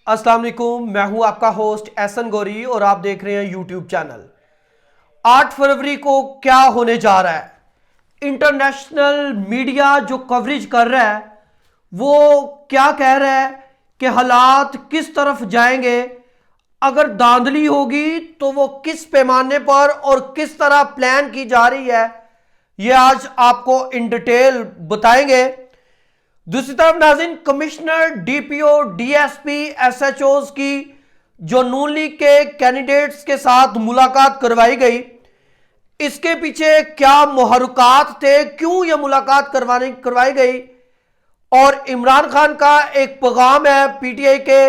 السلام علیکم، میں ہوں آپ کا ہوسٹ احسن گوری اور آپ دیکھ رہے ہیں یوٹیوب چینل۔ 8 فروری کو کیا ہونے جا رہا ہے؟ انٹرنیشنل میڈیا جو کوریج کر رہا ہے وہ کیا کہہ رہا ہے کہ حالات کس طرف جائیں گے، اگر دھاندلی ہوگی تو وہ کس پیمانے پر اور کس طرح پلان کی جا رہی ہے، یہ آج آپ کو ان ڈیٹیل بتائیں گے۔ دوسری طرف ناظرین، commissioner, D P O, D S P, S H Os کی جو نون لیگ کے کینڈیڈیٹس کے ساتھ ملاقات کروائی گئی، اس کے پیچھے کیا محرکات تھے، کیوں یہ ملاقات کروائی گئی، اور عمران خان کا ایک پیغام ہے پی ٹی آئی کے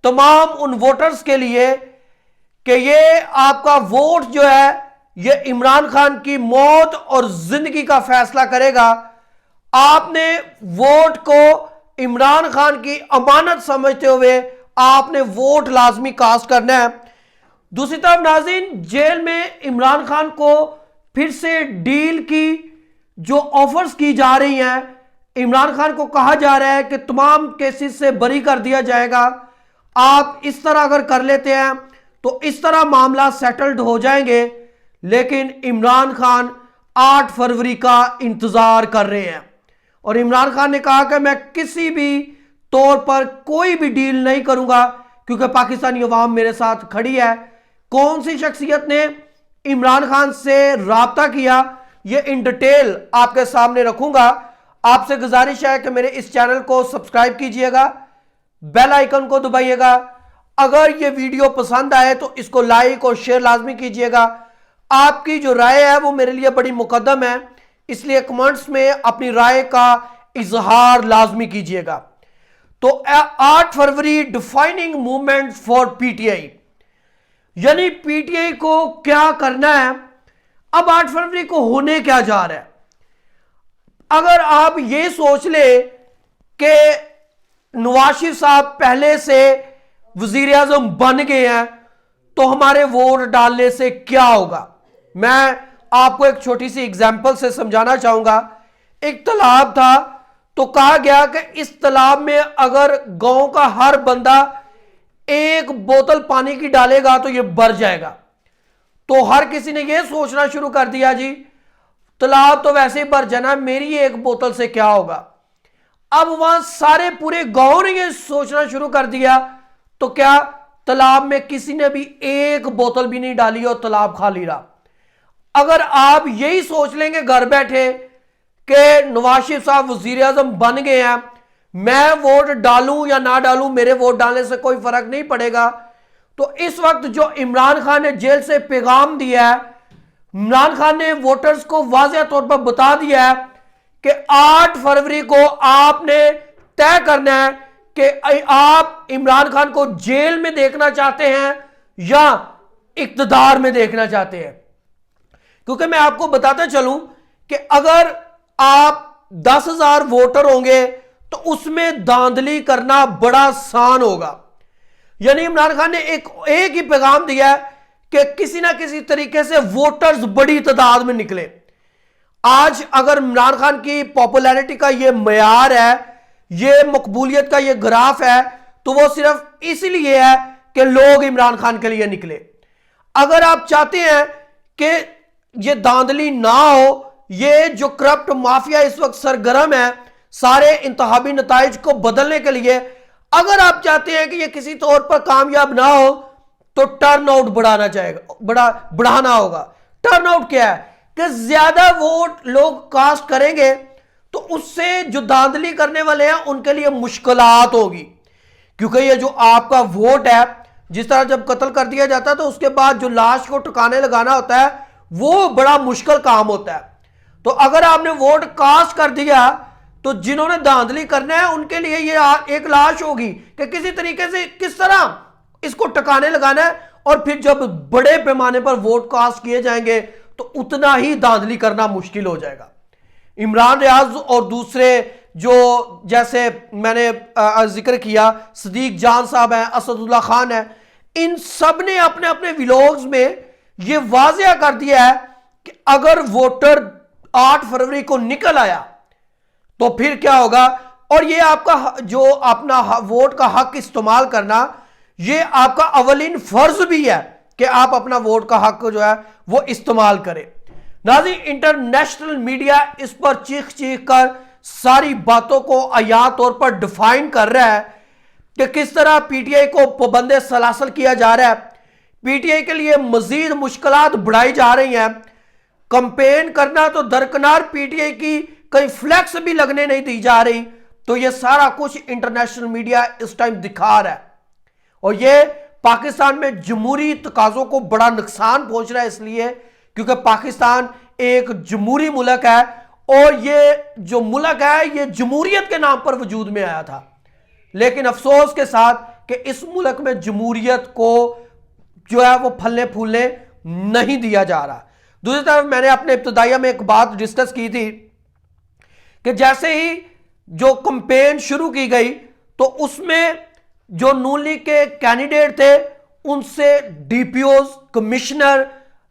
تمام ان ووٹرز کے لیے کہ یہ آپ کا ووٹ جو ہے یہ عمران خان کی موت اور زندگی کا فیصلہ کرے گا۔ آپ نے ووٹ کو عمران خان کی امانت سمجھتے ہوئے آپ نے ووٹ لازمی کاسٹ کرنا ہے۔ دوسری طرف ناظرین، جیل میں عمران خان کو پھر سے ڈیل کی جو آفرز کی جا رہی ہیں، عمران خان کو کہا جا رہا ہے کہ تمام کیسز سے بری کر دیا جائے گا، آپ اس طرح اگر کر لیتے ہیں تو اس طرح معاملہ سیٹلڈ ہو جائیں گے، لیکن عمران خان 8 فروری کا انتظار کر رہے ہیں۔ اور عمران خان نے کہا کہ میں کسی بھی طور پر کوئی بھی ڈیل نہیں کروں گا کیونکہ پاکستانی عوام میرے ساتھ کھڑی ہے۔ کون سی شخصیت نے عمران خان سے رابطہ کیا، یہ ان ڈیٹیل آپ کے سامنے رکھوں گا۔ آپ سے گزارش ہے کہ میرے اس چینل کو سبسکرائب کیجئے گا، بیل آئیکن کو دبائیے گا، اگر یہ ویڈیو پسند آئے تو اس کو لائک اور شیئر لازمی کیجئے گا۔ آپ کی جو رائے ہے وہ میرے لیے بڑی مقدم ہے، اس لیے کمنٹس میں اپنی رائے کا اظہار لازمی کیجئے گا۔ تو 8 فروری defining movement for P T I, یعنی پی ٹی آئی کو کیا کرنا ہے۔ اب 8 فروری کو ہونے کیا جا رہا ہے؟ اگر آپ یہ سوچ لیں کہ نواز شریف صاحب پہلے سے وزیر اعظم بن گئے ہیں تو ہمارے ووٹ ڈالنے سے کیا ہوگا، میں آپ کو ایک چھوٹی سی اگزامپل سے سمجھانا چاہوں گا۔ ایک تالاب تھا تو کہا گیا کہ اس تالاب میں اگر گاؤں کا ہر بندہ ایک بوتل پانی کی ڈالے گا تو یہ بھر جائے گا۔ تو ہر کسی نے یہ سوچنا شروع کر دیا، جی تالاب تو ویسے ہی بھر جانا، میری ایک بوتل سے کیا ہوگا۔ اب وہاں سارے پورے گاؤں نے یہ سوچنا شروع کر دیا تو کیا تالاب میں کسی نے بھی ایک بوتل بھی نہیں ڈالی اور تالاب خالی رہا۔ اگر آپ یہی سوچ لیں گے گھر بیٹھے کہ نواز شریف صاحب وزیر اعظم بن گئے ہیں، میں ووٹ ڈالوں یا نہ ڈالوں، میرے ووٹ ڈالنے سے کوئی فرق نہیں پڑے گا، تو اس وقت جو عمران خان نے جیل سے پیغام دیا ہے، عمران خان نے ووٹرز کو واضح طور پر بتا دیا ہے کہ 8 فروری کو آپ نے طے کرنا ہے کہ آپ عمران خان کو جیل میں دیکھنا چاہتے ہیں یا اقتدار میں دیکھنا چاہتے ہیں۔ کیونکہ میں آپ کو بتاتا چلوں کہ اگر آپ 10,000 ووٹر ہوں گے تو اس میں دھاندلی کرنا بڑا آسان ہوگا۔ یعنی عمران خان نے ایک ہی پیغام دیا ہے کہ کسی نہ کسی طریقے سے ووٹرز بڑی تعداد میں نکلے۔ آج اگر عمران خان کی پاپولیرٹی کا یہ معیار ہے، یہ مقبولیت کا یہ گراف ہے، تو وہ صرف اس لیے ہے کہ لوگ عمران خان کے لیے نکلے۔ اگر آپ چاہتے ہیں کہ یہ دھاندلی نہ ہو، یہ جو کرپٹ مافیا اس وقت سرگرم ہے سارے انتخابی نتائج کو بدلنے کے لیے، اگر آپ چاہتے ہیں کہ یہ کسی طور پر کامیاب نہ ہو تو ٹرن آؤٹ بڑھانا ہوگا۔ ٹرن آؤٹ کیا ہے کہ زیادہ ووٹ لوگ کاسٹ کریں گے تو اس سے جو دھاندلی کرنے والے ہیں ان کے لیے مشکلات ہوگی، کیونکہ یہ جو آپ کا ووٹ ہے، جس طرح جب قتل کر دیا جاتا ہے تو اس کے بعد جو لاش کو ٹھکانے لگانا ہوتا ہے وہ بڑا مشکل کام ہوتا ہے۔ تو اگر آپ نے ووٹ کاسٹ کر دیا تو جنہوں نے دھاندلی کرنا ہے ان کے لیے یہ ایک لاش ہوگی کہ کسی طریقے سے کس طرح اس کو ٹکانے لگانا ہے، اور پھر جب بڑے پیمانے پر ووٹ کاسٹ کیے جائیں گے تو اتنا ہی دھاندلی کرنا مشکل ہو جائے گا۔ عمران ریاض اور دوسرے جو جیسے میں نے ذکر کیا، صدیق جان صاحب ہیں، اسد اللہ خان ہیں، ان سب نے اپنے اپنے ویلوگز میں یہ واضح کر دیا ہے کہ اگر ووٹر 8 فروری کو نکل آیا تو پھر کیا ہوگا، اور یہ آپ کا جو اپنا ووٹ کا حق استعمال کرنا یہ آپ کا اولین فرض بھی ہے کہ آپ اپنا ووٹ کا حق جو ہے وہ استعمال کریں۔ ناظرین، انٹرنیشنل میڈیا اس پر چیخ چیخ کر ساری باتوں کو عیاں طور پر ڈیفائن کر رہا ہے کہ کس طرح پی ٹی آئی کو پابند سلاسل کیا جا رہا ہے، پی ٹی آئی کے لیے مزید مشکلات بڑھائی جا رہی ہیں، کمپین کرنا تو درکنار پی ٹی آئی کی کئی فلیکس بھی لگنے نہیں دی جا رہی۔ تو یہ سارا کچھ انٹرنیشنل میڈیا اس ٹائم دکھا رہا ہے، اور یہ پاکستان میں جمہوری تقاضوں کو بڑا نقصان پہنچ رہا ہے، اس لیے کیونکہ پاکستان ایک جمہوری ملک ہے، اور یہ جو ملک ہے یہ جمہوریت کے نام پر وجود میں آیا تھا، لیکن افسوس کے ساتھ کہ اس ملک میں جمہوریت کو جو ہے وہ پھلنے پھولنے نہیں دیا جا رہا۔ دوسری طرف میں نے اپنے ابتدائیہ میں ایک بات ڈسکس کی تھی کہ جیسے ہی جو کمپین شروع کی گئی تو اس میں جو نون لیگ کے کینڈیڈیٹ تھے ان سے ڈی پی اوز، کمشنر،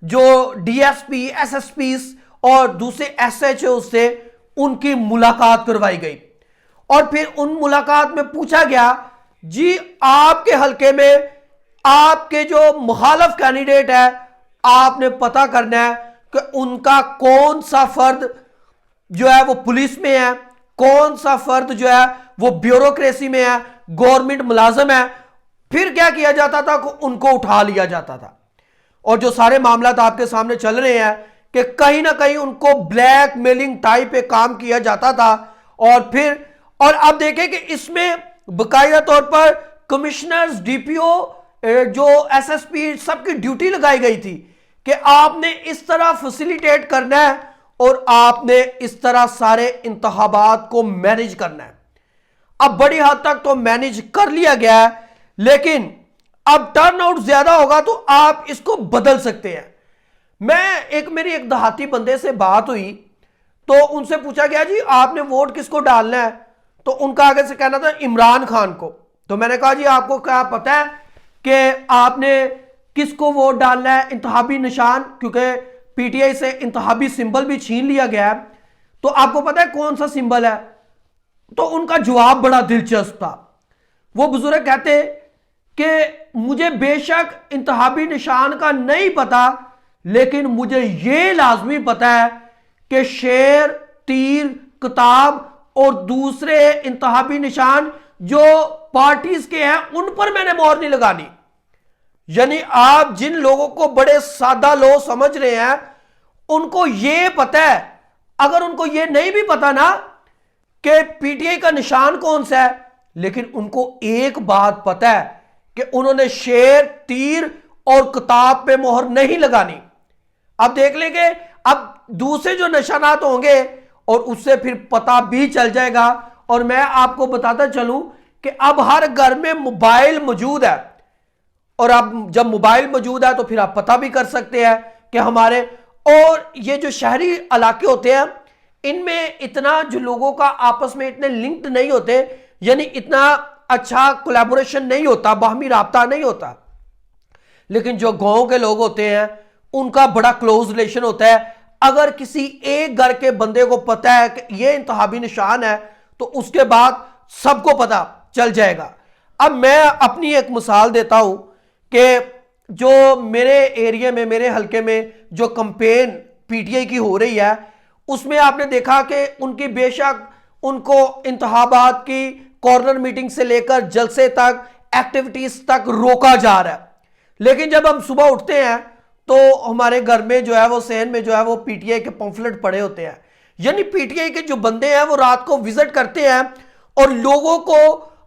جو D S P, SSPs اور دوسرے ایس ایچ او سے ان کی ملاقات کروائی گئی، اور پھر ان ملاقات میں پوچھا گیا جی آپ کے حلقے میں آپ کے جو مخالف کینڈیڈیٹ ہے آپ نے پتہ کرنا ہے کہ ان کا کون سا فرد جو ہے وہ پولیس میں ہے، کون سا فرد جو ہے وہ بیوروکریسی میں ہے، گورنمنٹ ملازم ہے۔ پھر کیا کیا جاتا تھا کہ ان کو اٹھا لیا جاتا تھا، اور جو سارے معاملات آپ کے سامنے چل رہے ہیں کہ کہیں نہ کہیں ان کو بلیک میلنگ ٹائپ پہ کام کیا جاتا تھا، اور اب دیکھیں کہ اس میں باقاعدہ طور پر کمشنرز، ڈی پی او، جو ایس ایس پی، سب کی ڈیوٹی لگائی گئی تھی کہ آپ نے اس طرح فیسیلیٹیٹ کرنا ہے اور آپ نے اس طرح سارے انتخابات کو مینیج کرنا ہے۔ اب بڑی حد تک تو مینیج کر لیا گیا ہے، لیکن اب ٹرن آؤٹ زیادہ ہوگا تو آپ اس کو بدل سکتے ہیں۔ میری ایک دیہاتی بندے سے بات ہوئی تو ان سے پوچھا گیا جی آپ نے ووٹ کس کو ڈالنا ہے، تو ان کا آگے سے کہنا تھا عمران خان کو۔ تو میں نے کہا جی آپ کو کیا پتہ ہے کہ آپ نے کس کو ووٹ ڈالنا ہے، انتخابی نشان، کیونکہ پی ٹی آئی سے انتخابی سمبل بھی چھین لیا گیا ہے، تو آپ کو پتہ ہے کون سا سمبل ہے؟ تو ان کا جواب بڑا دلچسپ تھا۔ وہ بزرگ کہتے کہ مجھے بے شک انتخابی نشان کا نہیں پتا، لیکن مجھے یہ لازمی پتا ہے کہ شیر، تیر، کتاب اور دوسرے انتخابی نشان جو پارٹیز کے ہیں ان پر میں نے مہر نہیں لگانی۔ یعنی آپ جن لوگوں کو بڑے سادہ لوگ سمجھ رہے ہیں ان کو یہ پتا ہے، اگر ان کو یہ نہیں بھی پتا نا کہ پی ٹی آئی کا نشان کون سا ہے، لیکن ان کو ایک بات پتا ہے کہ انہوں نے شیر، تیر اور کتاب پہ مہر نہیں لگانی۔ اب دیکھ لیں گے اب دوسرے جو نشانات ہوں گے اور اس سے پھر پتہ بھی چل جائے گا۔ اور میں آپ کو بتاتا چلوں کہ اب ہر گھر میں موبائل موجود ہے، اور اب جب موبائل موجود ہے تو پھر آپ پتہ بھی کر سکتے ہیں کہ ہمارے، اور یہ جو شہری علاقے ہوتے ہیں ان میں اتنا جو لوگوں کا آپس میں اتنے لنکڈ نہیں ہوتے، یعنی اتنا اچھا کولیبوریشن نہیں ہوتا، باہمی رابطہ نہیں ہوتا، لیکن جو گاؤں کے لوگ ہوتے ہیں ان کا بڑا کلوز ریلیشن ہوتا ہے۔ اگر کسی ایک گھر کے بندے کو پتہ ہے کہ یہ انتخابی نشان ہے تو اس کے بعد سب کو پتہ چل جائے گا۔ اب میں اپنی ایک مثال دیتا ہوں کہ جو میرے ایریے میں، میرے حلقے میں جو کمپین پی ٹی آئی کی ہو رہی ہے اس میں آپ نے دیکھا کہ ان کی بے شک ان کو انتخابات کی کارنر میٹنگ سے لے کر جلسے تک، ایکٹیویٹیز تک روکا جا رہا ہے، لیکن جب ہم صبح اٹھتے ہیں تو ہمارے گھر میں جو ہے وہ صحن میں جو ہے وہ پی ٹی آئی کے پمفلٹ پڑے ہوتے ہیں۔ یعنی پی ٹی آئی کے جو بندے ہیں وہ رات کو وزٹ کرتے ہیں اور لوگوں کو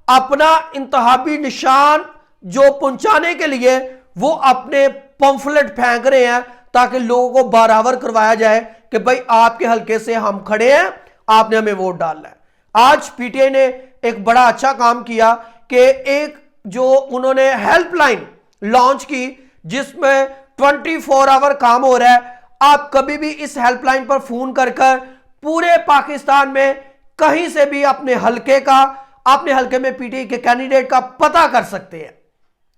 اپنا انتخابی نشان جو پہنچانے کے لیے وہ اپنے پمفلٹ پھینک رہے ہیں تاکہ لوگوں کو باراور کروایا جائے کہ بھائی آپ کے حلقے سے ہم کھڑے ہیں، آپ نے ہمیں ووٹ ڈالنا ہے۔ آج پی ٹی آئی نے ایک بڑا اچھا کام کیا کہ ایک جو انہوں نے ہیلپ لائن لانچ کی جس میں 24 آور کام ہو رہا ہے۔ آپ کبھی بھی اس ہیلپ لائن پر فون کر کر پورے پاکستان میں کہیں سے بھی اپنے حلقے میں پی ٹی آئی کے کینڈیڈیٹ کا پتہ کر سکتے ہیں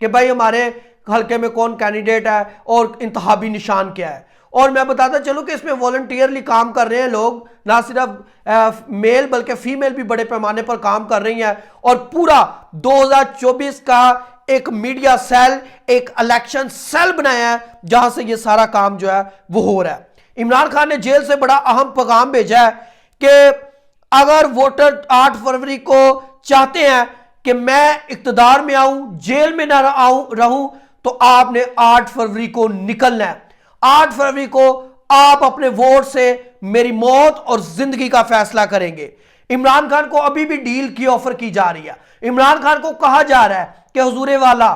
کہ بھائی ہمارے حلقے میں کون کینڈیڈیٹ ہے اور انتخابی نشان کیا ہے۔ اور میں بتاتا چلوں کہ اس میں والنٹیئرلی کام کر رہے ہیں لوگ، نہ صرف میل بلکہ فیمیل بھی بڑے پیمانے پر کام کر رہی ہیں، اور پورا 2024 کا ایک میڈیا سیل، ایک الیکشن سیل بنایا ہے جہاں سے یہ سارا کام جو ہے وہ ہو رہا ہے۔ عمران خان نے جیل سے بڑا اہم پیغام بھیجا ہے کہ اگر ووٹر 8 فروری کو چاہتے ہیں کہ میں اقتدار میں آؤں، جیل میں نہ رہوں، تو آپ نے 8 فروری کو نکلنا ہے۔ 8 فروری کو آپ اپنے ووٹ سے میری موت اور زندگی کا فیصلہ کریں گے۔ عمران خان کو ابھی بھی ڈیل کی آفر کی جا رہی ہے، عمران خان کو کہا جا رہا ہے کہ حضور والا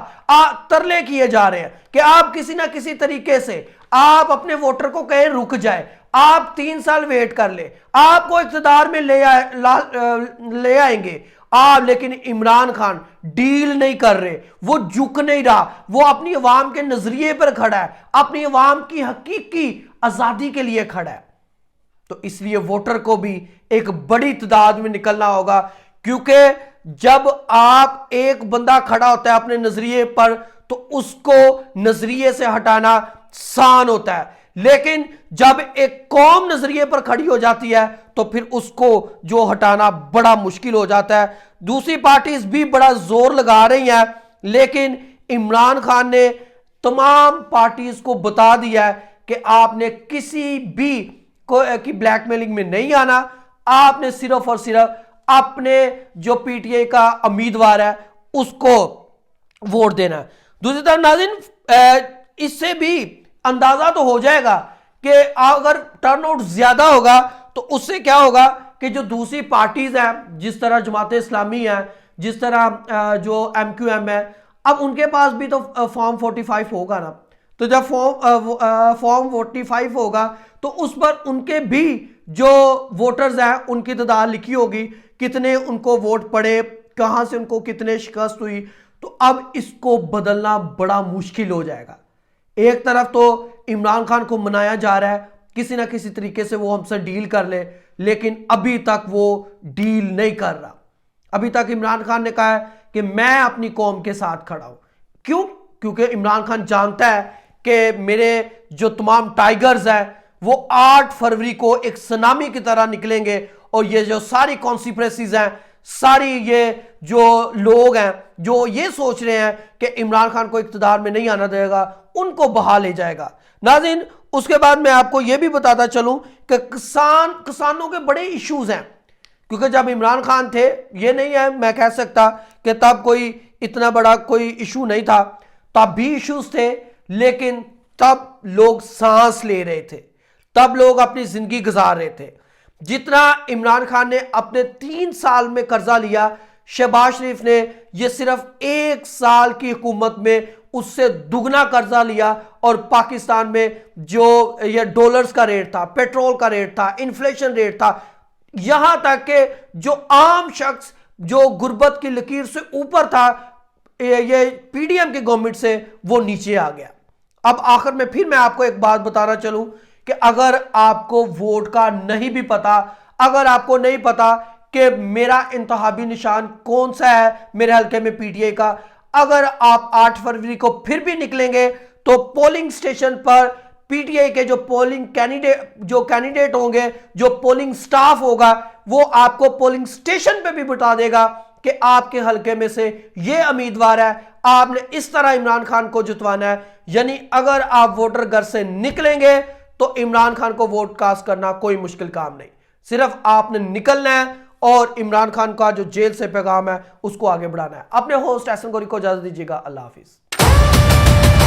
ترلے کیے جا رہے ہیں کہ آپ کسی نہ کسی طریقے سے آپ اپنے ووٹر کو کہیں رک جائے، آپ 3 سال ویٹ کر لیں، آپ کو اقتدار میں لے آئیں گے آپ۔ لیکن عمران خان ڈیل نہیں کر رہے، وہ جھک نہیں رہا، وہ اپنی عوام کے نظریے پر کھڑا ہے، اپنی عوام کی حقیقی آزادی کے لیے کھڑا ہے۔ تو اس لیے ووٹر کو بھی ایک بڑی تعداد میں نکلنا ہوگا، کیونکہ جب آپ ایک بندہ کھڑا ہوتا ہے اپنے نظریے پر تو اس کو نظریے سے ہٹانا آسان ہوتا ہے، لیکن جب ایک قوم نظریے پر کھڑی ہو جاتی ہے تو پھر اس کو جو ہٹانا بڑا مشکل ہو جاتا ہے۔ دوسری پارٹیز بھی بڑا زور لگا رہی ہیں، لیکن عمران خان نے تمام پارٹیز کو بتا دیا ہے کہ آپ نے کسی بھی کی بلیک میلنگ میں نہیں آنا، آپ نے صرف اور صرف اپنے جو پی ٹی آئی کا امیدوار ہے اس کو ووٹ دینا ہے۔ دوسری طرف ناظرین، اس سے بھی اندازہ تو ہو جائے گا کہ اگر ٹرن آؤٹ زیادہ ہوگا تو اس سے کیا ہوگا کہ جو دوسری پارٹیز ہیں، جس طرح جماعت اسلامی ہے، جس طرح جو ایم کیو ایم ہے، اب ان کے پاس بھی تو فارم 45 ہوگا نا، تو جب فارم 45 ہوگا تو اس پر ان کے بھی جو ووٹرز ہیں ان کی تعداد لکھی ہوگی، کتنے ان کو ووٹ پڑے، کہاں سے ان کو کتنے شکست ہوئی، تو اب اس کو بدلنا بڑا مشکل ہو جائے گا۔ ایک طرف تو عمران خان کو منایا جا رہا ہے کسی نہ کسی طریقے سے وہ ہم سے ڈیل کر لے، لیکن ابھی تک وہ ڈیل نہیں کر رہا۔ ابھی تک عمران خان نے کہا ہے کہ میں اپنی قوم کے ساتھ کھڑا ہوں۔ کیوں؟ کیونکہ عمران خان جانتا ہے کہ میرے جو تمام ٹائیگرز ہیں وہ 8 فروری کو ایک سونامی کی طرح نکلیں گے، اور یہ جو ساری کانسپریسیز ہیں، ساری یہ جو لوگ ہیں جو یہ سوچ رہے ہیں کہ عمران خان کو اقتدار میں نہیں آنا دے گا، ان کو بہا لے جائے گا۔ ناظرین، اس کے بعد میں آپ کو یہ بھی بتاتا چلوں کہ کسانوں کے بڑے ایشوز ہیں، کیونکہ جب عمران خان تھے، یہ نہیں ہے میں کہہ سکتا کہ تب کوئی اتنا بڑا کوئی ایشو نہیں تھا، تب بھی ایشوز تھے، لیکن تب لوگ سانس لے رہے تھے، تب لوگ اپنی زندگی گزار رہے تھے۔ جتنا عمران خان نے اپنے 3 سال میں قرضہ لیا، شہباز شریف نے یہ صرف 1 سال کی حکومت میں اس سے دگنا قرضہ لیا، اور پاکستان میں جو یہ ڈالرز کا ریٹ تھا، پیٹرول کا ریٹ تھا، انفلیشن ریٹ تھا، یہاں تک کہ جو عام شخص جو غربت کی لکیر سے اوپر تھا، یہ پی ڈی ایم کی گورنمنٹ سے وہ نیچے آ گیا۔ اب آخر میں پھر میں آپ کو ایک بات بتانا چلوں کہ اگر آپ کو ووٹ کا نہیں بھی پتا، اگر آپ کو نہیں پتا کہ میرا انتخابی نشان کون سا ہے میرے حلقے میں پی ٹی آئی کا، اگر آپ 8 فروری کو پھر بھی نکلیں گے تو پولنگ سٹیشن پر پی ٹی آئی کے جو پولنگ کینڈیڈیٹ ہوں گے، جو پولنگ سٹاف ہوگا، وہ آپ کو پولنگ سٹیشن پہ بھی بتا دے گا کہ آپ کے حلقے میں سے یہ امیدوار ہے، آپ نے اس طرح عمران خان کو جتوانا ہے۔ یعنی اگر آپ ووٹر گھر سے نکلیں گے تو عمران خان کو ووٹ کاسٹ کرنا کوئی مشکل کام نہیں، صرف آپ نے نکلنا ہے اور عمران خان کا جو جیل سے پیغام ہے اس کو آگے بڑھانا ہے۔ اپنے ہوسٹ احسن گوری کو اجازت دیجیے گا، اللہ حافظ۔